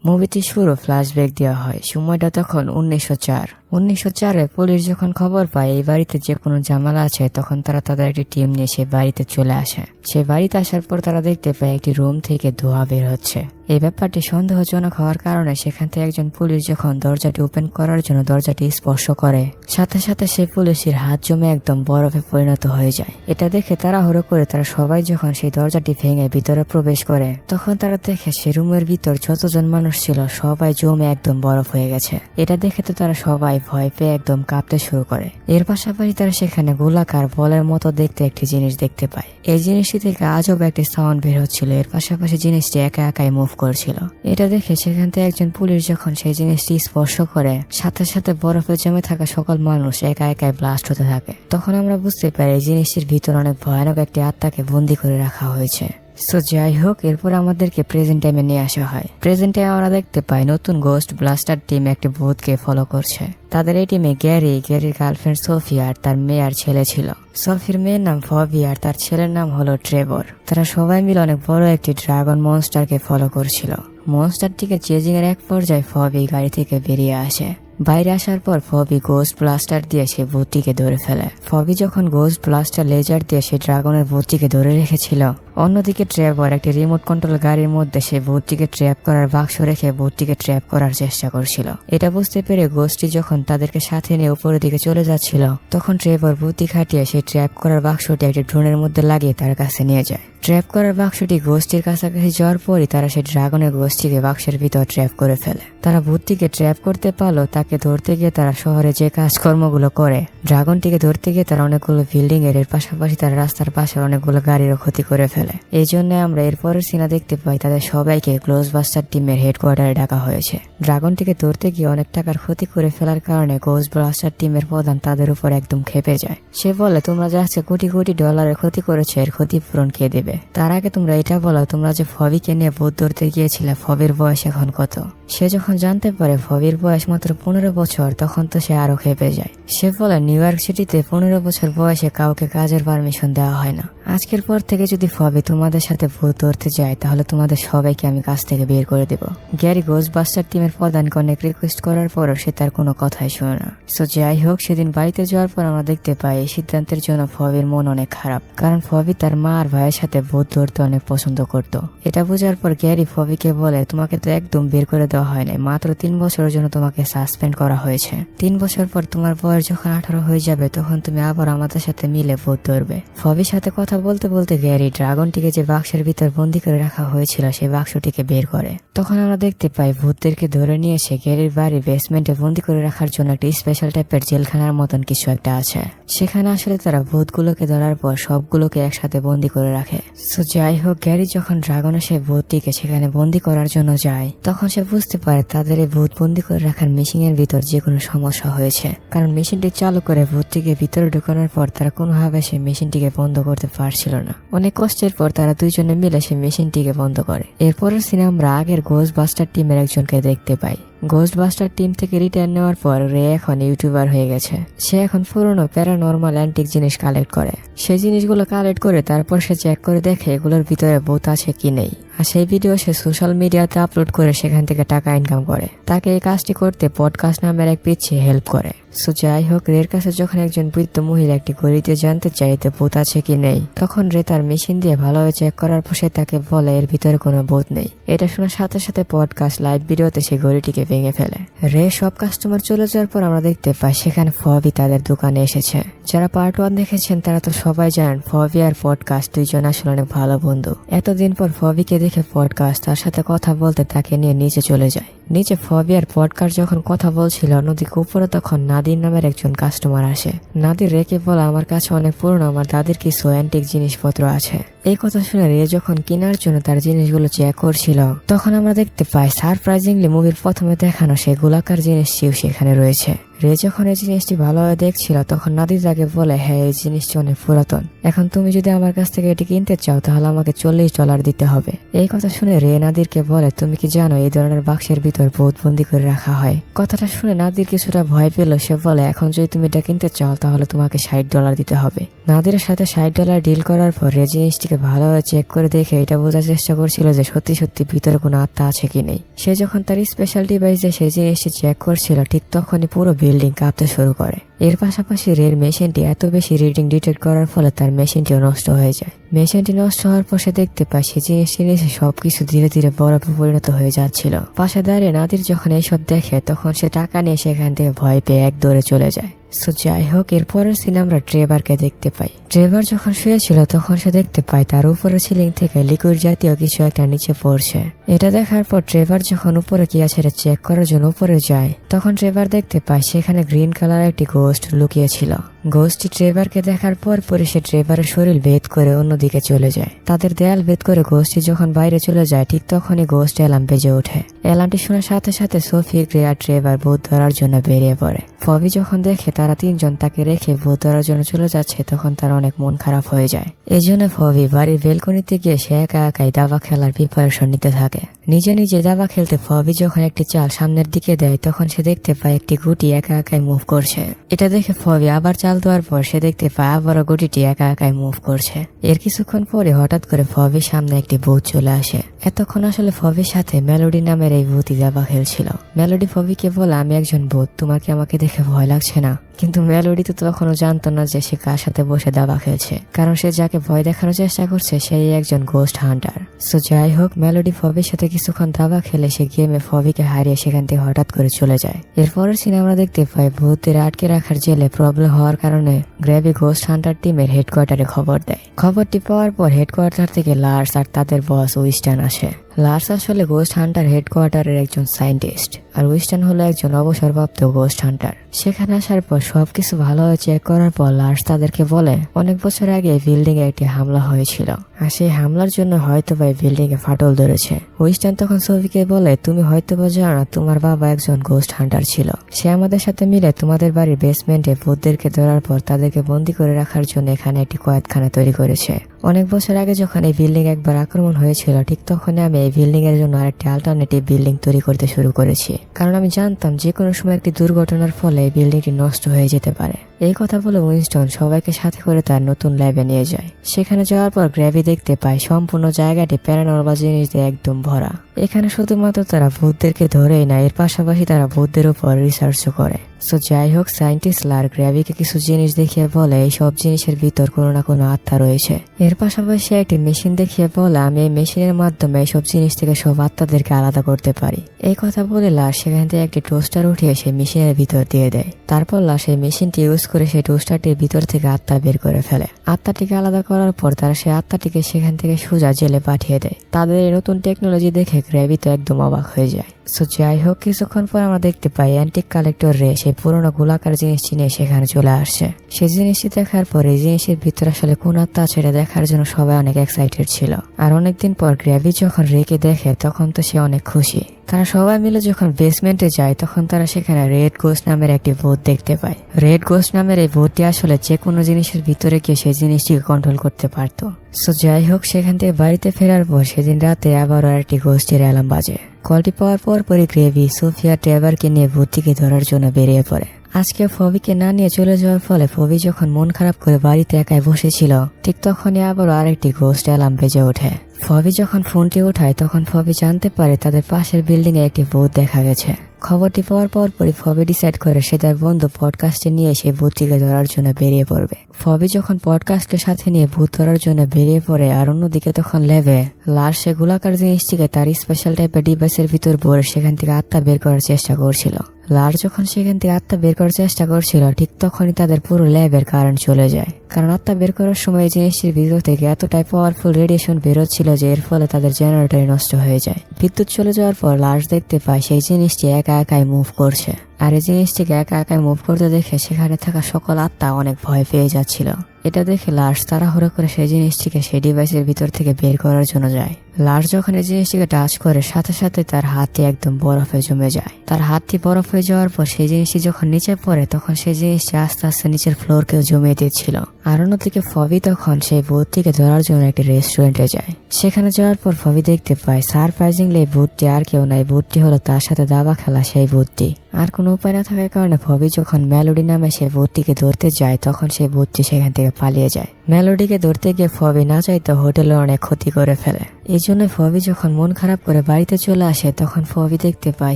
মুভিটি শুরু ফ্ল্যাশব্যাক দেওয়া হয়। সময়টা তখন 1904 পুলিশ যখন খবর পায় এই বাড়িতে যে কোনো ঝামেলা আছে, তখন তারা তাদের একটি টিম নিয়ে সেই বাড়িতে চলে আসে। সেই বাড়িতে আসার পর তারা দেখতে পায় একটি রুম থেকে ধোঁয়া বের হচ্ছে। এই ব্যাপারটি সন্দেহজনক হওয়ার কারণে সেখান থেকে একজন পুলিশ যখন দরজাটি ওপেন করার জন্য দরজাটি স্পর্শ করে, সাথে সাথে সেই পুলিশের হাত জমে একদম বরফে পরিণত হয়ে যায়। এটা দেখে তাড়াহুড়ো করে তারা সবাই যখন সেই দরজাটি ভেঙে ভিতরে প্রবেশ করে, তখন তারা দেখে সেই রুমের ভিতর যতজন মানুষ ছিল সবাই জমে একদম বরফ হয়ে গেছে। এটা দেখে তো তারা সবাই ভয় পেয়ে একদম কাঁপতে শুরু করে। এর পাশাপাশি তারা সেখানে গোলাকার বলের মতো দেখতে একটি জিনিস দেখতে পায়। এই জিনিসটি থেকে আজব একটি সাউন্ড বের হচ্ছিল। এর পাশাপাশি জিনিসটি একা একাই মুভ করছিল। এটা দেখে সেখান থেকে একজন পুলিশ যখন সেই জিনিসটি স্পর্শ করে, সাথে সাথে বরফে জমে থাকা সকল মানুষ একা একাই ব্লাস্ট হতে থাকে। তখন আমরা বুঝতে পারি এই জিনিসটির ভিতর অনেক ভয়ানক একটি আত্মাকে বন্দী করে রাখা হয়েছে। সো যাই হোক, এরপর আমাদেরকে প্রেজেন্ট টাইমে নিয়ে আসা হয়। প্রেজেন্ট টাইমে আমরা দেখতে পাই নতুন গোস্ট ব্লাস্টার টিম একটি ভূতকে ফলো করছে। তাদের এই টিমে গ্যারির গার্লফ্রেন্ড সোফি আর তার মেয়ে আর ছেলে ছিল। সোফির মেয়ের নাম ফবি আর তার ছেলের নাম হলো ট্রেভর। তারা সবাই মিলে অনেক বড় একটি ড্রাগন মনস্টারকে ফলো করছিল। মনস্টারটিকে চেজিং এর এক পর্যায়ে ফবি গাড়ি থেকে বেরিয়ে আসে। বাইরে আসার পর ফবি গোস্ট ব্লাস্টার দিয়ে সেই ভূতটিকে ধরে ফেলে। ফবি যখন গোস্ট ব্লাস্টার লেজার দিয়ে সেই ড্রাগনের ভূতটিকে ধরে রেখেছিল, অন্যদিকে ট্রেভর একটি রিমোট কন্ট্রোল গাড়ির মধ্যে সেই ভূতটিকে ট্র্যাপ করার বাক্স রেখে ভূতটিকে ট্র্যাপ করার চেষ্টা করছিল। এটা বুঝতে পেরে গোস্টটি যখন তাদেরকে সাথে নিয়ে উপরের দিকে চলে যাচ্ছিল, তখন ট্রেভর বুদ্ধি খাটিয়ে সেই ট্র্যাপ করার বাক্সটি একটি ড্রোনের মধ্যে লাগিয়ে তার কাছে নিয়ে যায়। ট্র্যাপ করার বাক্সটি গোস্টটির কাছাকাছি যাওয়ার পরই তারা সেই ড্রাগনের গোস্টটিকে বাক্সের ভিতর ট্র্যাপ করে ফেলে। তারা ভূতটিকে ট্র্যাপ করতে পারলো। তাকে ধরতে গিয়ে তারা শহরে যে কাজকর্মগুলো করে, ড্রাগনটিকে ধরতে গিয়ে তারা অনেকগুলো বিল্ডিং এর পাশাপাশি তারা রাস্তার পাশে অনেকগুলো গাড়িরও ক্ষতি করে ফেলে। এই জন্য আমরা এরপরের সিনা দেখতে পাই তাদের সবাইকে গ্লোস্টবাস্টার টিমের হেডকোয়ার্টারে ডাকা হয়েছে। ড্রাগনটিকে ধরতে গিয়ে অনেক টাকার ক্ষতি করে ফেলার কারণে গ্লোস্টবাস্টার টিমের প্রধান তাদের উপর একদম ক্ষেপে যায়। সে বলে, তোমরা যে আজকে কোটি কোটি ডলারের ক্ষতি করেছো, এর ক্ষতিপূরণ কে দেবে? তার আগে তোমরা এটা বলো, তোমরা যে ফবিকে নিয়ে ভূত ধরতে গিয়েছিলে, ফবির বয়স এখন কত? সে যখন জানতে পারে ফবির বয়স মাত্র 15 বছর, তখন তো সে আরো ক্ষেপে যায়। সে বলে, নিউ ইয়র্ক সিটিতে 15 বছর বয়সে কাউকে কাজের পারমিশন দেওয়া হয় না। আজকের পর থেকে যদি ফবি তোমাদের সাথে ভূত ধরতে যায়, তাহলে তোমাদের সবাইকে আমি কাজ থেকে বের করে দেব। গ্যারি গোস্টবাস্টার টিমের প্রধানকে অনেক রিকোয়েস্ট করার পরও সে তার কোনো কথাই শোনে না। সো যাই হোক, সেদিন বাড়িতে যাওয়ার পর আমরা দেখতে পাই এই সিদ্ধান্তের জন্য ফবির মন অনেক খারাপ, কারণ ফবি তার মা আর ভাইয়ের সাথে ভূত ধরতে অনেক পছন্দ করত। এটা বোঝার পর গ্যারি ফবিকে বলে, তোমাকে তো একদম বের করে দেওয়া হয় নাই, মাত্র 3 বছরের জন্য তোমাকে সাসপেন্ড করা হয়েছে। 3 বছর পর তোমার বয়স যখন 18 হয়ে যাবে, তখন তুমি আবার আমাদের সাথে মিলে ভূত ধরবে। ফবির সাথে কথা বলতে বলতে গ্যারি ড্রাগনটিকে যে বাক্সের ভিতর বন্দি করে রাখা হয়েছিল সেই বাক্সটিকে বের করে। তখন আমরা দেখতে পাই ভূতদেরকে ধরে নিয়ে এসে গ্যারির বাড়ি বেসমেন্টে বন্দি করে রাখার জন্য একটি স্পেশাল টাইপের জেলখানার মতন কিছু একটা আছে। সেখানে আসলে তারা ভূতগুলোকে ধরার পর সবগুলোকে একসাথে বন্দি করে রাখে। সো যাই হোক, গ্যারি যখন ড্রাগনের সেই ভূতটিকে সেখানে বন্দি করার জন্য যায়, তখন সে বুঝতে পারে তাদের এই ভূত বন্দি করে রাখার মেশিনের ভিতর যে কোনো সমস্যা হয়েছে। কারণ মেশিনটি চালু করে ভূতটিকে ভিতরে ঢুকানোর পর তারা কোনোভাবে সেই মেশিনটিকে বন্ধ করতে পারছিল না। অনেক কষ্টের পর তারা দুইজনে মিলে সেই মেশিনটিকে বন্ধ করে। এরপরের সিনে আমরা আগের গোস্টবাস্টার টিমের একজনকে দেখতে পাই। গোস্টবাস্টার টিম থেকে রিটায়ার নেওয়ার পর রে এখন ইউটিউবার হয়ে গেছে। সে এখন পুরনো প্যারানর্মাল অ্যান্টিক জিনিস কালেক্ট করে। সেই জিনিসগুলো কালেক্ট করে তারপর সে চেক করে দেখে এগুলোর ভিতরে ভূত আছে কি নেই। আর সেই ভিডিও সে সোশ্যাল মিডিয়াতে আপলোড করে সেখান থেকে টাকা ইনকাম করে। তাকে এই কাজটি করতে পডকাস্ট নামের এক পিচ্ছি হেল্প করে। সো যাই হোক, রের কাছে যখন একজন বৃদ্ধ মহিলা একটি গড়িতে জানতে চাই এতে ভূত আছে কি নেই, তখন রে তার মেশিন দিয়ে ভালোভাবে চেক করার পর সে তাকে বলে এর ভিতরে কোনো ভূত নেই। এটা শোনার সাথে সাথে পডকাস্ট লাইভ ভিডিওতে সেই ঘড়িটিকে ভেঙে ফেলে। রে সব কাস্টমার চলে যাওয়ার পর আমরা দেখতে পাই সেখানে ফবি তাদের দোকানে এসেছে। যারা পার্ট 1 দেখেছেন তারা তো সবাই জানেন ফবি আর পডকাস্ট দুইজন আসলে অনেক ভালো বন্ধু। এতদিন পর ফবিকে দেখে পডকাস্ট তার সাথে কথা বলতে তাকে নিয়ে নিচে চলে যায়। নিচে ফবি আর পডকাস্ট যখন কথা বলছিল, অন্যদিকে উপরে তখন নাদির নামের একজন কাস্টমার আসে। নাদির রেকে বলে, আমার কাছে অনেক পুরনো আমার দাদির কিছু অ্যান্টিক জিনিসপত্র আছে। এই কথা শুনে রে যখন কেনার জন্য তার জিনিসগুলো চেক করছিল, তখন আমরা দেখতে পাই সারপ্রাইজিংলি মুভির প্রথমে দেখানো সেই গোলাকার জিনিসটিও সেখানে রয়েছে। রে যখন এই জিনিসটি ভালোভাবে দেখছিল তখন নাদির তাকে বলে, হ্যাঁ এই জিনিসটি অনেক পুরাতন, এখন তুমি যদি আমার কাছ থেকে এটি কিনতে চাও তাহলে আমাকে $40 দিতে হবে। এই কথা শুনে রে নাদিরকে বলে, তুমি কি জানো এই ধরনের বাক্সের ভিতর ভূত বন্দি করে রাখা হয়? কথাটা শুনে নাদির কিছুটা ভয় পেল। সে বলে, এখন যদি তুমি এটা কিনতে চাও তাহলে তোমাকে $60 দিতে হবে। নাদিরের সাথে $60 ডিল করার পর রে জিনিসটিকে ভালোভাবে চেক করে দেখে এটা বোঝার চেষ্টা করছিল যে সত্যি সত্যি ভিতরে কোনো আত্মা আছে কি নেই। সে যখন তার স্পেশাল ডিভাইস দিয়ে সেই জিনিসটি চেক করছিল ঠিক তখনই পুরো বিল্ডিং কাঁপতে শুরু করে। এর পাশাপাশি রের মেশিনটি এত বেশি রিডিং ডিটেক্ট করার ফলে তার মেশিনটিও নষ্ট হয়ে যায়। মেশিনটি নষ্ট হওয়ার পর সে দেখতে পায় সেই জিনিসটি নিচে সবকিছু ধীরে ধীরে বরফে পরিণত হয়ে যাচ্ছিল। পাশে দাঁড়িয়ে নাদির যখন এইসব দেখে তখন সে টাকা নিয়ে সেখান থেকে ভয় পেয়ে এক দৌড়ে চলে যায়। সো যাই হোক, এর পরের সিনে আমরা ট্রেভারকে দেখতে পাই। ট্রেভার যখন শুয়েছিল তখন সে দেখতে পায় তার উপরে সিলিং থেকে লিকুইড জাতীয় কিছু একটা নিচে পড়ছে। এটা দেখার পর ট্রেভার যখন উপরে কি আছে এটা চেক করার জন্য উপরে যায় তখন ট্রেভার দেখতে পায় সেখানে গ্রিন কালার একটি গোস্ট লুকিয়েছিল। গোস্টটি ট্রেভারকে দেখার পর পরে সে ট্রেভারের শরীর ভেদ করে অন্যদিকে চলে যায়। তাদের দেয়াল ভেদ করে গোস্টটি যখন বাইরে চলে যায় ঠিক তখনই গোস্ট অ্যালার্ম বেজে ওঠে। অ্যালার্মটি শোনার সাথে সাথে সোফি, গ্রে আর ট্রেভার ভূত ধরার জন্য বেরিয়ে পড়ে। ফবি যখন দেখে তারা তিনজন তাকে রেখে ভূত ধরার জন্য চলে যাচ্ছে তখন তার অনেক মন খারাপ হয়ে যায়। এই জন্য ফবি বাড়ির বেলকনিতে গিয়ে সে একা একাই দাবা খেলার প্রিপারেশন নিতে থাকে। নিজে নিজে দাবা খেলতে ফবি যখন একটি চাল সামনের দিকে দেয় তখন সে দেখতে পায় একটি গুটি একা একাই মুভ করছে। এটা দেখে ফবি আবার চাল দেওয়ার পর সে দেখতে পায় আবারও গুটিটি একা একাই মুভ করছে। এর কিছুক্ষণ পরে হঠাৎ করে ফবির সামনে একটি ভূত চলে আসে। এতক্ষণ আসলে ফবির সাথে মেলোডি নামের এই ভূতই দাবা খেলছিল। মেলোডি ফবিকে বলে, আমি একজন ভূত, তোমার কি আমাকে দেখে ভয় লাগছে না? কিন্তু মেলোডি তো তখনও জানতো না যে সে কার সাথে বসে দাবা খেলছে, কারণ সে যাকে ভয় দেখানোর চেষ্টা করছে সেই একজন গোস্ট হান্টার। সো যাই হোক, মেলোডি ফবির সাথে কিছুক্ষণ দাবা খেলে সে গেমে ফবিকে হারিয়ে সেখান থেকে হঠাৎ করে চলে যায়। এরপরের সিনে আমরা দেখতে পাই ভূতের আটকে রাখার জেলে প্রবলেম হওয়ার কারণে গ্র্যাবি গোস্ট হান্টার টিমের হেডকোয়ার্টারে খবর দেয়। খবরটি পাওয়ার পর হেডকোয়ার্টার থেকে লার্স আর তাদের বস উইস্টান আসে। লার্স আসলে গোস্ট হান্টার হেডকোয়ার্টারের একজন সায়েন্টিস্ট আর উইস্টান হলো একজন অবসরপ্রাপ্ত গোস্ট হান্টার। সেখানে আসার পর সবকিছু ভালোভাবে চেক করার পর লার্স তাদেরকে বলে, অনেক বছর আগে বিল্ডিং এ একটি হামলা হয়েছিল আর সেই হামলার জন্য হয়তোবা বিল্ডিং এ ফাটল ধরেছে। উইস্টান তখন সোফিকে বলে, তুমি হয়তোবা জানো না তোমার বাবা একজন গোস্ট হান্টার ছিল। সে আমাদের সাথে মিলে তোমাদের বাড়ির বেসমেন্টে ভূতদেরকে ধরার পর তাদেরকে বন্দি করে রাখার জন্য এখানে একটি কয়েদখানা তৈরি করেছে। অনেক বছর আগে যখন এই বিল্ডিং একবার আক্রমণ হয়েছিল ঠিক তখনই আমি এই বিল্ডিং এর জন্য আরেকটি অল্টারনেটিভ বিল্ডিং তৈরি করতে শুরু করেছি, কারণ আমি জানতাম যে কোনো সময় একটি দুর্ঘটনার ফলে এই বিল্ডিংটি নষ্ট হয়ে যেতে পারে। এই কথা বলে উইনস্টন সবাইকে সাথে করে তার নতুন ল্যাবে নিয়ে যায়। সেখানে যাওয়ার পর গ্র্যাবি দেখতে পায় সম্পূর্ণ জায়গাটি প্যারানর্মাল জিনিস দিয়ে একদম ভরা। এখানে শুধুমাত্র তারা ভূতদেরকে ধরেই না, এর পাশাপাশি তারা ভূতদের উপর রিসার্চও করে। সো যাই হোক, সায়েন্টিস্ট লার গ্র্যাবিকে কিছু জিনিস দেখিয়ে বলে এই সব জিনিসের ভিতর কোনো না কোনো আত্মা রয়েছে। এর পাশাপাশি একটি মেশিন দেখিয়ে বলে আমি এই মেশিনের মাধ্যমে এইসব জিনিস থেকে সব আত্মাদেরকে আলাদা করতে পারি। এই কথা বলে লার সেখান থেকে একটি টোস্টার উঠিয়ে সেই মেশিনের ভিতর দিয়ে দেয়। তারপর লার সেই মেশিনটি ইউজ করে সেই টোস্টারটির ভিতর থেকে আত্মা বের করে ফেলে। আত্মাটিকে আলাদা করার পর তারা সেই আত্মাটিকে সেখান থেকে সোজা জেলে পাঠিয়ে দেয়। তাদের এই নতুন টেকনোলজি দেখে গ্র্যাবি তো একদম অবাক হয়ে যায়। সো যাই হোক, কিছুক্ষণ পর আমরা দেখতে পাই অ্যান্টিক কালেক্টর রে সেই পুরোনো গোলাকার জিনিসটি নিয়ে সেখানে চলে আসছে। সেই জিনিসটি দেখার পর এই জিনিসের ভিতরে আসলে কোন আত্মা আছে এটা দেখার জন্য সবাই অনেক এক্সাইটেড ছিল। আর অনেকদিন পর গ্র্যাবি যখন রেকে দেখে তখন তো সে অনেক খুশি। তারা সবাই মিলে যখন বেসমেন্টে যায় তখন তারা সেখানে রেড গোস্ট নামের একটি ভূত দেখতে পায়। রেড গোস্ট নামের এই ভূতটি আসলে যে কোনো জিনিসের ভিতরে গিয়ে সেই জিনিসটিকে কন্ট্রোল করতে পারতো। সো যাই হোক, সেখান থেকে বাড়িতে ফেরার পর সেদিন রাতে আবারও একটি গোস্টের অ্যালার্ম বাজে। কলটি পাওয়ার পরই গ্রেভি সোফিয়া ট্রেভারকে নিয়ে ভূতটিকে ধরার জন্য বেরিয়ে পড়ে। আজকে ফবিকে না নিয়ে চলে যাওয়ার ফলে ফবি যখন মন খারাপ করে বাড়িতে একাই বসেছিল ঠিক তখনই আবারও আরেকটি গোস্ট অ্যালার্ম বেজে ওঠে। ফবি যখন ফোনটি ওঠায় তখন ফবি জানতে পারে তাদের পাশের বিল্ডিং এ একটি ভূত দেখা গেছে। খবরটি পাওয়ার পরই ফবি ডিসাইড করে সে তার বন্ধু পডকাস্টে নিয়ে সেই ভূতটিকে ধরার জন্য বেরিয়ে পড়বে। ফবি যখন পডকাস্টের সাথে নিয়ে ভূত ধরার জন্য বেরিয়ে পড়ে আর অন্যদিকে তখন লেভে লার সে গোলাকার জিনিসটিকে তার স্পেশাল টাইপের ডিভাইসের ভিতর ভরে সেখান থেকে আত্মা বের করার চেষ্টা করছিল। লার যখন সেখান থেকে আত্মা বের করার চেষ্টা করছিল ঠিক তখনই তাদের পুরো ল্যাবের কারেন্ট চলে যায়, কারণ আত্মা বের করার সময় এই জিনিসটির ভিতর থেকে এতটাই পাওয়ারফুল রেডিয়েশন বেরোচ্ছিল যে এর ফলে তাদের জেনারেটর নষ্ট হয়ে যায়। বিদ্যুৎ চলে যাওয়ার পর লার্স দেখতে পায় সেই জিনিসটি একা একাই মুভ করছে। আর এই জিনিসটিকে একা একাই মুভ করতে দেখে সেখানে থাকা সকল আত্মা অনেক ভয় পেয়ে যাচ্ছিল। এটা দেখে লার্স তাড়াহুড়ো করে সেই জিনিসটিকে সেই ডিভাইসের ভিতর থেকে বের করার জন্য যায়। লার্স যখন এই জিনিসটিকে টাচ করে সাথে সাথে তার হাতে একদম বরফে জমে যায়। তার হাতটি বরফ হয়ে যাওয়ার পর সেই জিনিসটি যখন নিচে পড়ে তখন সেই জিনিসটি আস্তে আস্তে নিচের ফ্লোরকেও জমিয়ে দিচ্ছিল। আর অন্যদিকে ফবি তখন সেই ভূতটিকে ধরার জন্য একটি রেস্টুরেন্টে যায়। সেখানে যাওয়ার পর ফবি দেখতে পায় সারপ্রাইজিংলি এই ভূতটি আর কেউ নাই, ভূতটি হলো তার সাথে দাবা খেলা সেই ভূতটি। আর কোনো উপায় না থাকার কারণে ফবি যখন মেলোডি নামে সেই ভূতটিকে ধরতে যায় তখন সেই ভূতটি সেখান থেকে পালিয়ে যায়। মেলোডিকে ধরতে গিয়ে ফবি না চাইতে হোটেলে অনেক ক্ষতি করে ফেলে। এই জন্য ফবি যখন মন খারাপ করে বাড়িতে চলে আসে তখন ফবি দেখতে পায়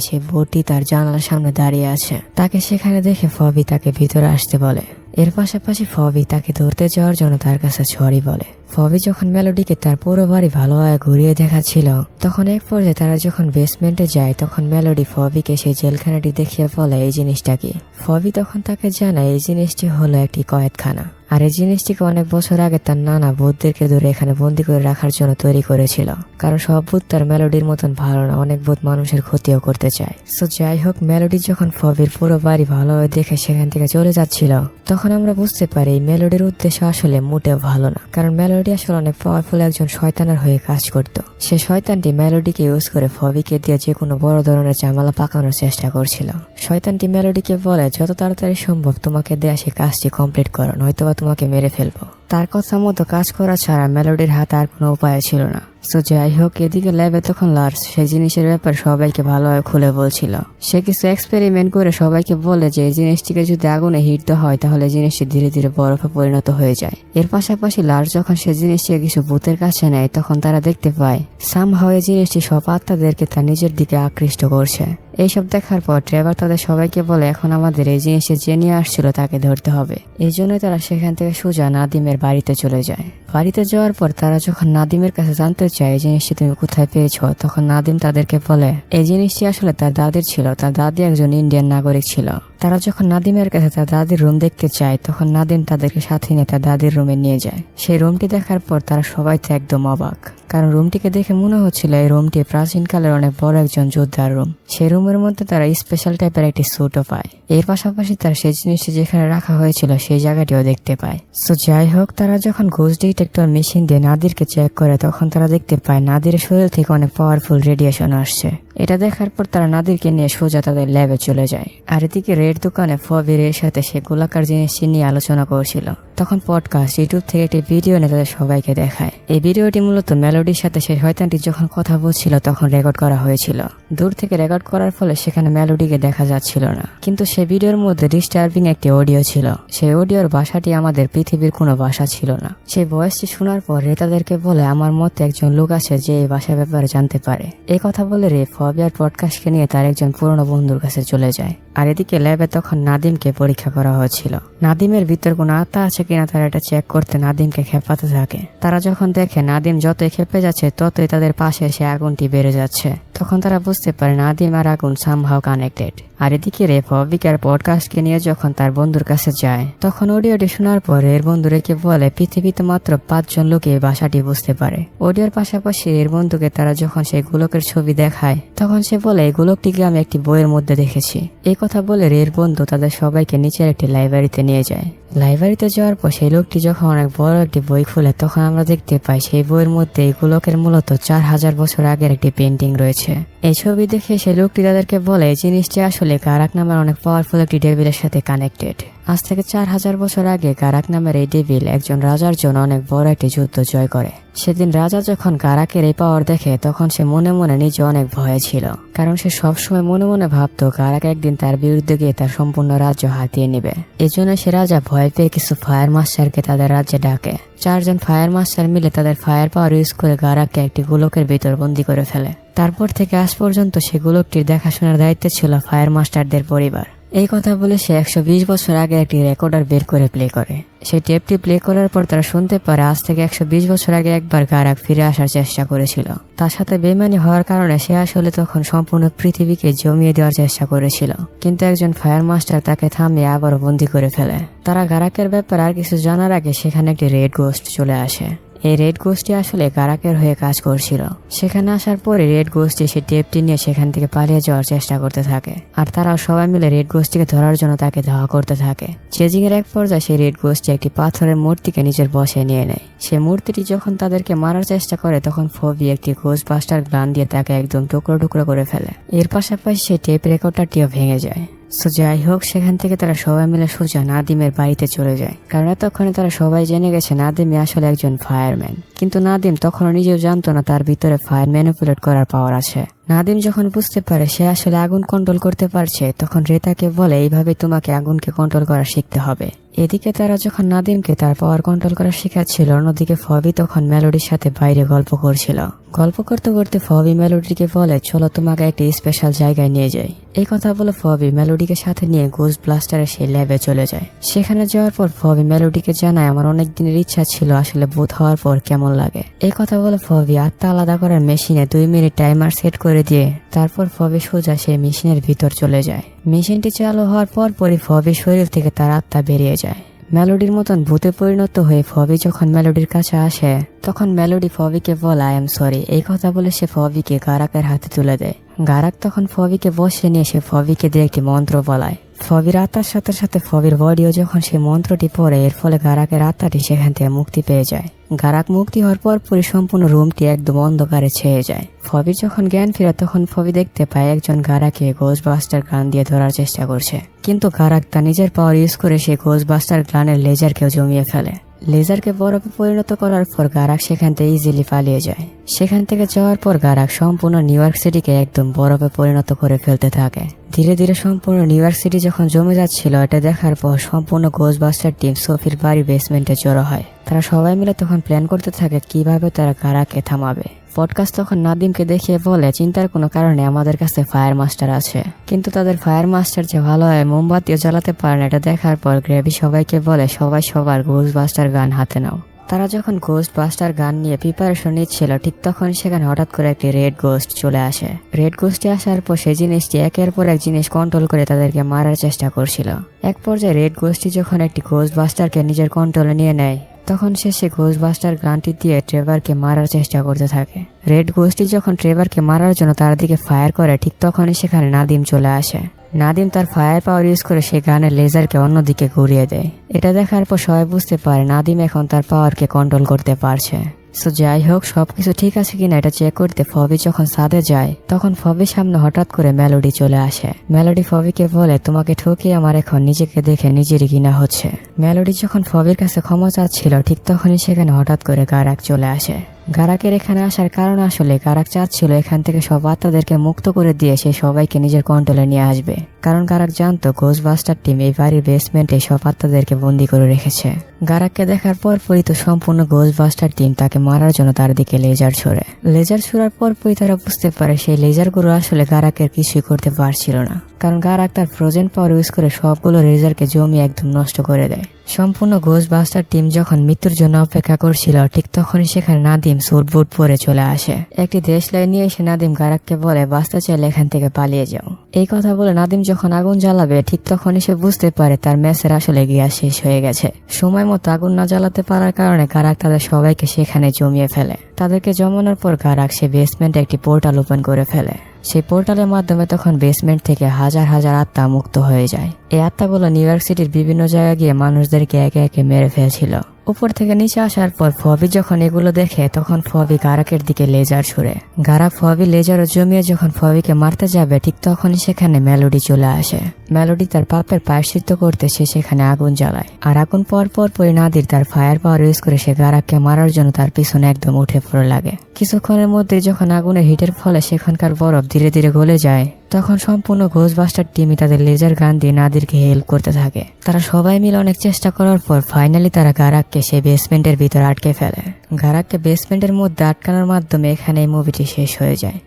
সেই ভূতটি তার জানালার সামনে দাঁড়িয়ে আছে। তাকে সেখানে দেখে ফবি তাকে ভিতরে আসতে বলে। এর পাশাপাশি ফবি তাকে ধরতে যাওয়ার জন্য তার কাছে সরি বলে। ফবি যখন মেলোডিকে তার পুরো বাড়ি ভালোভাবে ঘুরিয়ে দেখাচ্ছিল তখন এক পর্যায়ে তারা যখন বেসমেন্টে যায় তখন মেলোডি ফবিকে সেই জেলখানাটি দেখিয়ে বলে এই জিনিসটা কি। ফবি তখন তাকে জানায় এই জিনিসটি হলো একটি কয়েদখানা। আর এই জিনিসটিকে অনেক বছর আগে তার নানা ভূতদেরকে ধরে এখানে বন্দি করে রাখার জন্য তৈরি করেছিল, কারণ সব ভূত তার মেলোডির মতন ভালো না, অনেক ভূত মানুষের ক্ষতিও করতে চায়। সো যাই হোক, মেলোডি যখন ফবির পুরো বাড়ি ভালোভাবে দেখে সেখান থেকে চলে যাচ্ছিল তখন আমরা বুঝতে পারি এই মেলোডির উদ্দেশ্য আসলে মোটেও ভালো না, কারণ মেলোডি আসলে অনেক পাওয়ারফুল একজন শয়তানের হয়ে কাজ করত। সে শয়তানটি মেলোডিকে ইউজ করে ফবিকে দিয়ে যে কোনো বড় ধরনের ঝামেলা পাকানোর চেষ্টা করছিল। শয়তানটি মেলোডিকে বলে যত তাড়াতাড়ি সম্ভব তোমাকে দেয়া সেই কাজটি কমপ্লিট করো, নয়তোবা তোমাকে মেরে ফেলবো। তার কথা মতো কাজ করা ছাড়া মেলোডির হাতে আর কোনো উপায় ছিল না। সো যাই হোক, এদিকে ল্যাবে তখন লার্স সেই জিনিসের ব্যাপারে সবাইকে ভালোভাবে খুলে বলছিল। সে কিছু এক্সপেরিমেন্ট করে সবাইকে বলে যে এই জিনিসটিকে যদি আগুনে হিট দেওয়া হয় তাহলে জিনিসটি ধীরে ধীরে বরফে পরিণত হয়ে যায়। এর পাশাপাশি লার্স যখন সেই জিনিসটিকে কিছু ভূতের কাছে নেয় তখন তারা দেখতে পায় সামহাও এই জিনিসটি সব আত্মাদেরকে তার নিজের দিকে আকৃষ্ট করছে। এইসব দেখার পর ট্রেভার তাদের সবাইকে বলে এখন আমাদের এই জিনিসে যে নিয়ে আসছিল তাকে ধরতে হবে। এই জন্যই তারা সেখান থেকে সোজা নাদিমের বাড়িতে চলে যায়। বাড়িতে যাওয়ার পর তারা যখন নাদিমের কাছে জানতে চায় এই জিনিসটি তুমি কোথায় পেয়েছো, তখন নাদিম তাদেরকে বলে এই জিনিসটি আসলে তার দাদির ছিল, তার দাদি একজন ইন্ডিয়ান নাগরিক ছিল। তারা যখন নাদিমের কাছে তার দাদির রুম দেখতে চায় তখন নাদিম তাদেরকে সাথে নিয়ে তার দাদির রুমে নিয়ে যায়। সেই রুমটি দেখার পর তারা সবাই তো একদম অবাক, কারণ রুমটিকে দেখে মনে হচ্ছিল এই রুমটি প্রাচীনকালের অনেক বড় একজন যোদ্ধার রুম। সেই রুমের মধ্যে তারা স্পেশাল টাইপের একটি স্যুটও পায়। এর পাশাপাশি তারা সেই জিনিসটি যেখানে রাখা হয়েছিল সেই জায়গাটিও দেখতে পায়। সো যাই হোক, তারা যখন ঘোষ ডিটেক্টর মেশিন দিয়ে নাদিরকে চেক করে তখন তারা দেখতে পায় নাদিরের শরীর থেকে অনেক পাওয়ারফুল রেডিয়েশন আসছে। এটা দেখার পর তারা নাদিরকে নিয়ে সোজা তাদের ল্যাবে চলে যায়। আর এদিকে রেড দোকানে ফবির এর সাথে সে গোলাকার জিনিসটি নিয়ে আলোচনা করছিল। তখন পডকাস্ট ইউটিউব থেকে একটি ভিডিও নিয়ে তাদের সবাইকে দেখায়। এই ভিডিওটি মূলত মেলোডির সাথে সেই শয়তানটি যখন কথা বলছিল তখন রেকর্ড করা হয়েছিল। দূর থেকে রেকর্ড করার ফলে সেখানে মেলোডিকে দেখা যাচ্ছিল না, কিন্তু সেই ভিডিওর মধ্যে ডিস্টার্বিং একটি অডিও ছিল। সেই অডিওর ভাষাটি আমাদের পৃথিবীর কোনো ভাষা ছিল না। সেই ভয়েসটি শোনার পর রে তাদেরকে বলে আমার মতে একজন লোক আছে যে এই ভাষার ব্যাপারে জানতে পারে। এই কথা বলে রে ফবি আর পডকাস্টকে নিয়ে তার একজন পুরনো বন্ধুর কাছে চলে যায়। আর এদিকে ল্যাবে তখন নাদিমকে পরীক্ষা করা হচ্ছিল। নাদিমের ভিতর কোনো আত্মা আছে কিনা তারা এটা চেক করতে নাদিমকে খেপাতে থাকে। তারা যখন দেখে নাদিম যতই খেপে যাচ্ছে ততই তাদের পাশে সে আগুনটি বেড়ে যাচ্ছে, তখন তারা বুঝতে পারে নাদিম আর আগুন সামহাও কানেক্টেড। আর এদিকে রে ফবিক আর পডকাস্টকে নিয়ে যখন তার বন্ধুর কাছে যায় তখন অডিওটি শোনার পর এর বন্ধু রেকে বলে পৃথিবীতে মাত্র 5 জন লোক এই ভাষাটি বুঝতে পারে। অডিওর পাশাপাশি এর বন্ধুকে তারা যখন সেই গোলকের ছবি দেখায় তখন সে বলে এই গোলকটিকে আমি একটি বইয়ের মধ্যে দেখেছি। এই কথা বলে এর বন্ধু তাদের সবাইকে নিচের একটি লাইব্রেরিতে নিয়ে যায়। লাইব্রেরিতে যাওয়ার পর সেই লোকটি যখন অনেক বড় একটি বই খুলে তখন আমরা দেখতে পাই সেই বইয়ের মধ্যে এই গোলকের মূলত 4000 বছর আগের একটি পেন্টিং রয়েছে। এই ছবি দেখে সেই লোকটি তাদেরকে বলে এই জিনিসটি আসলে গারাক নামের অনেক পাওয়ারফুল একটি ডেভিলের সাথে কানেক্টেড। আজ থেকে 4000 বছর আগে গারাক নামের এই ডেভিল একজন রাজার জন্য অনেক বড় একটি যুদ্ধ জয় করে। সেদিন রাজা যখন গারাকের এই পাওয়ার দেখে তখন সে মনে মনে নিজে অনেক ভয়ে ছিল, কারণ সে সবসময় মনে মনে ভাবতো গারাক একদিন তার বিরুদ্ধে গিয়ে তার সম্পূর্ণ রাজ্য হাতিয়ে নেবে। এজন্য সে রাজা ভয় পেয়ে কিছু ফায়ার মাস্টারকে তাদের রাজ্যে ডাকে। 4 জন ফায়ার মাস্টার মিলে তাদের ফায়ার পাওয়ার ইউজ করে গারাককে একটি গোলকের ভিতর বন্দী করে ফেলে। তারপর থেকে আজ পর্যন্ত সে গোলকটির দেখাশোনার দায়িত্বে ছিল ফায়ার মাস্টারদের পরিবার। এই কথা বলে সে 120 বছর আগে একটি রেকর্ডার বের করে প্লে করে। সেই টেপটি প্লে করার পর তারা শুনতে পারে আজ থেকে 120 বছর আগে একবার গারাক ফিরে আসার চেষ্টা করেছিল। তার সাথে বেমানি হওয়ার কারণে সে আসলে তখন সম্পূর্ণ পৃথিবীকে জমিয়ে দেওয়ার চেষ্টা করেছিল, কিন্তু একজন ফায়ার মাস্টার তাকে থামিয়ে আবারও বন্দী করে ফেলে। তারা গারাকের ব্যাপারে আর কিছু জানার আগে সেখানে একটি রেড গোস্ট চলে আসে। এই রেড গোস্টটি আসলে গারাকের হয়ে কাজ করছিল। সেখানে আসার পরে রেড গোস্টটি সে টেপটি নিয়ে সেখান থেকে পালিয়ে যাওয়ার চেষ্টা করতে থাকে, আর তারাও সবাই মিলে রেড গোস্টটিকে ধরার জন্য তাকে ধাওয়া করতে থাকে। চেজিং এর এক পর্যায়ে সেই রেড গোস্টটি একটি পাথরের মূর্তিকে নিজের বশে নিয়ে নেয়। সে মূর্তিটি যখন তাদেরকে মারার চেষ্টা করে তখন ফবি একটি গোস্টবাস্টার গান দিয়ে তাকে একদম টুকরো টুকরো করে ফেলে। এর পাশাপাশি সেই টেপ রেকর্ডারটিও ভেঙে যায়। সো যাই হোক, সেখান থেকে তারা সবাই মিলে সোজা নাদিমের বাড়িতে চলে যায়, কারণ এতক্ষণে তারা সবাই জেনে গেছে নাদিমই আসলে একজন ফায়ারম্যান। কিন্তু নাদিম তখনও নিজেও জানতো না তার ভিতরে ফায়ার ম্যানিপুলেট করার পাওয়ার আছে। নাদিম যখন বুঝতে পারে সে আসলে আগুন কন্ট্রোল করতে পারছে, তখন রেতাকে বলে এইভাবে তোমাকে আগুনকে কন্ট্রোল করা শিখতে হবে। এদিকে তারা যখন নাদিমকে তার পাওয়ার কন্ট্রোল করা শেখাচ্ছিল, অন্যদিকে ফবি তখন মেলোডির সাথে বাইরে গল্প করছিল। গল্প করতে করতে ফবি মেলোডিকে বলে চলো তোমাকে একটি স্পেশাল জায়গায় নিয়ে যাই। এই কথা বলে ফবি মেলোডিকে সাথে নিয়ে গোস্ট ব্লাস্টারের সেই ল্যাবে চলে যায়। সেখানে যাওয়ার পর ফবি মেলোডিকে জানায় আমার অনেক দিনের ইচ্ছা ছিল আসলে ভূত হওয়ার পর কেমন লাগে। এই কথা বলে ফবি আত্মা আলাদা করার মেশিনে 2 মিনিট টাইমার সেট করে দিয়ে তারপর ফবি সোজা সেই মেশিনের ভিতর চলে যায়। মেশিনটি চালু হওয়ার পরই ফবি শরীর থেকে তার আত্মা বেরিয়ে যায়। মেলোডির মতন ভূতে পরিণত হয়ে ফবি যখন মেলোডির কাছে আসে তখন মেলোডি ফবিকে বলে আই এম সরি। এই কথা বলে সে ফবিকে গারাকের হাতে তুলে দেয়। গারাক তখন ফবিকে বসে নিয়ে সে ফবিকে দিয়ে একটি মন্ত্র বলায়। ফবির আত্মার সাথে সাথে ফবির বডিও যখন সে মন্ত্রটি পড়ে এর ফলে গারাকের আত্মাটি সেখান থেকে মুক্তি পেয়ে যায়। গারাক মুক্তি হওয়ার পরই সম্পূর্ণ রুমটি একদম অন্ধকারে ছেয়ে যায়। ফবির যখন জ্ঞান ফিরে তখন ফবি দেখতে পায় একজন গারাকে গোস্টবাস্টার গান দিয়ে ধরার চেষ্টা করছে, কিন্তু গারাক তার নিজের পাওয়ার ইউজ করে সে গোস্টবাস্টার গানের লেজারকেও জমিয়ে ফেলে। লেজারকে বরফে পরিণত করার পর গারাক সেখান থেকে ইজিলি পালিয়ে যায়। সেখান থেকে যাওয়ার পর গারাক সম্পূর্ণ নিউ ইয়র্ক সিটিকে একদম বরফে পরিণত করে ফেলতে থাকে। ধীরে ধীরে সম্পূর্ণ নিউ ইয়র্ক সিটি যখন জমে যাচ্ছিল, এটা দেখার পর সম্পূর্ণ গোস্টবাস্টার টিম সোফির বাড়ি বেসমেন্টে জড়ো হয়। তারা সবাই মিলে তখন প্ল্যান করতে থাকে কিভাবে তারা গারাককে থামাবে। পডকাস্ট তখন নাদিমকে দেখিয়ে বলে চিন্তার কোনো কারণে আমাদের কাছে ফায়ার মাস্টার আছে, কিন্তু তাদের ফায়ার মাস্টার যে ভালো হয় মোমবাতিও জ্বালাতে পারে না। এটা দেখার পর গ্রেভি সবাইকে বলে সবাই সবার গোস্টবাস্টার গান হাতে নাও। তারা যখন গোস্টবাস্টার গান নিয়ে প্রিপারেশন নিচ্ছিল ঠিক তখন সেখানে হঠাৎ করে একটি রেড গোস্ট চলে আসে। রেড গোস্টটি আসার পর সেই জিনিসটি একের পর এক জিনিস কন্ট্রোল করে তাদেরকে মারার চেষ্টা করছিল। এক পর্যায়ে রেড গোস্টটি যখন একটি গোস্টবাস্টারকে নিজের কন্ট্রোলে নিয়ে নেয় তখন সে গোস্টবাস্টার গানটি দিয়ে ট্রেভারকে মারার চেষ্টা করতে থাকে। রেড গোস্টটি যখন ট্রেভারকে মারার জন্য তার দিকে ফায়ার করে ঠিক তখনই সেখানে নাদিম চলে আসে। নাদিম তার ফায়ার পাওয়ার ইউজ করে সেই গানের লেজারকে অন্যদিকে ঘুরিয়ে দেয়। এটা দেখার পর সবাই বুঝতে পারে নাদিম এখন তার পাওয়ারকে কন্ট্রোল করতে পারছে। সো যাই হোক, সবকিছু ঠিক আছে কিনা এটা চেক করতে ফবি যখন ছাদে যায় তখন ফবির সামনে হঠাৎ করে মেলোডি চলে আসে। মেলোডি ফবিকে বলে তোমাকে ঠকিয়ে আমার এখন নিজেকে দেখে নিজেরই ঘৃণা হচ্ছে। মেলোডি যখন ফবির কাছে ক্ষমা চাচ্ছিল ঠিক তখনই সেখানে হঠাৎ করে গারাক চলে আসে। গারাকের এখানে আসার কারণ আসলে গারাক চাচ্ছিল এখান থেকে সব আত্মাদেরকে মুক্ত করে দিয়ে সে সবাইকে নিজের কন্ট্রোলে নিয়ে আসবে, কারণ গারাক জানতো গোস্টবাস্টার টিম এই বাড়ির বেসমেন্টে সব আত্মাদেরকে বন্দি করে রেখেছে। গারাককে দেখার পরই তো সম্পূর্ণ গোস্টবাস্টার টিম তাকে মারার জন্য তার দিকে লেজার ছোড়ে। লেজার ছোড়ার পরই তারা বুঝতে পারে সেই লেজারগুলো আসলে গারাকের কিছুই করতে পারছিল না, কারণ গারাক তার ফ্রোজেন পাওয়ার ইউজ করে সবগুলো লেজারকে জমিয়ে একদম নষ্ট করে দেয়। সম্পূর্ণ গোস্টবাস্টার টিম যখন মৃত্যুর জন্য অপেক্ষা করছিল ঠিক তখনই সেখানে নাদিম স্যুট বুট পরে চলে আসে। একটি দেশলাই নিয়ে এসে নাদিম গারাককে বলে বাঁচতে চাইলে এখান থেকে পালিয়ে যাও। এই কথা বলে নাদিম যখন আগুন জ্বালাবে ঠিক তখনই সে বুঝতে পারে তার মেসের আসলে গ্যাস শেষ হয়ে গেছে। সময় মতো আগুন না জ্বালাতে পারার কারণে গারাক তাদের সবাইকে সেখানে জমিয়ে ফেলে। তাদেরকে জমানোর পর গারাক সে বেসমেন্টে একটি পোর্টাল ওপেন করে ফেলে। সেই পোর্টালের মাধ্যমে তখন বেসমেন্ট থেকে হাজার হাজার আত্মা মুক্ত হয়ে যায়। এই আত্মাগুলো নিউ ইয়র্ক সিটির বিভিন্ন জায়গায় গিয়ে মানুষদেরকে একে একে মেরে ফেলছিল। উপর থেকে নিচে আসার পর ফবি যখন এগুলো দেখে তখন ফবি গারাকের দিকে লেজার ছুড়ে। গারাক ফবি লেজারও জমিয়ে যখন ফবিকে মারতে যাবে ঠিক তখনই সেখানে মেলোডি চলে আসে। মেলোডি তার পাপের প্রায়শ্চিত্ত করতে সে সেখানে আগুন জ্বালায়, আর আগুন পরই নাদির তার ফায়ার পাওয়ার ইউজ করে সে গারাককে মারার জন্য তার পিছনে একদম উঠে পড়ে লাগে। কিছুক্ষণের মধ্যে যখন আগুনের হিটের ফলে সেখানকার বরফ ধীরে ধীরে গলে যায় তখন সম্পূর্ণ গোস্টবাস্টার টিমই তাদের লেজার গান দিয়ে নাদিরকে হেল্প করতে থাকে। তারা সবাই মিলে অনেক চেষ্টা করার পর ফাইনালি তারা গারাককে সেই বেসমেন্টের ভিতর আটকে ফেলে। গারাককে বেসমেন্টের মধ্যে আটকানোর মাধ্যমে এখানে এই মুভিটি শেষ হয়ে যায়।